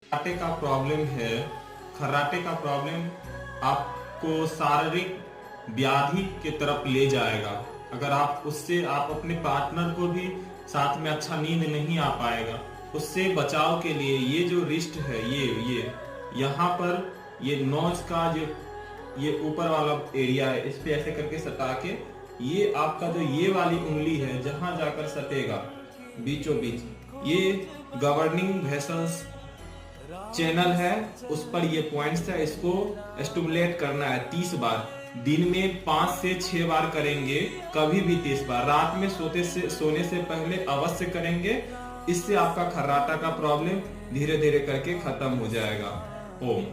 खर्राटे का प्रॉब्लम है। खर्राटे का प्रॉब्लम आपको शारीरिक व्याधि की तरफ ले जाएगा। अगर आप उससे आप अपने पार्टनर को भी साथ में अच्छा नींद नहीं आ पाएगा। उससे बचाव के लिए ये जो रिस्ट है, ये यहाँ पर ये नोज का जो ये ऊपर वाला एरिया है, इस पे ऐसे करके सटा के ये आपका जो ये वाली उंगली है जहां जाकर सटेगा बीचों बीच, ये गवर्निंग वेसल्स चैनल है, उस पर ये पॉइंट्स है। इसको स्टिमुलेट करना है 30 बार। दिन में 5 से 6 बार करेंगे, कभी भी 30 बार। रात में सोने से पहले अवश्य करेंगे। इससे आपका खर्राटा का प्रॉब्लम धीरे धीरे करके खत्म हो जाएगा। ओम।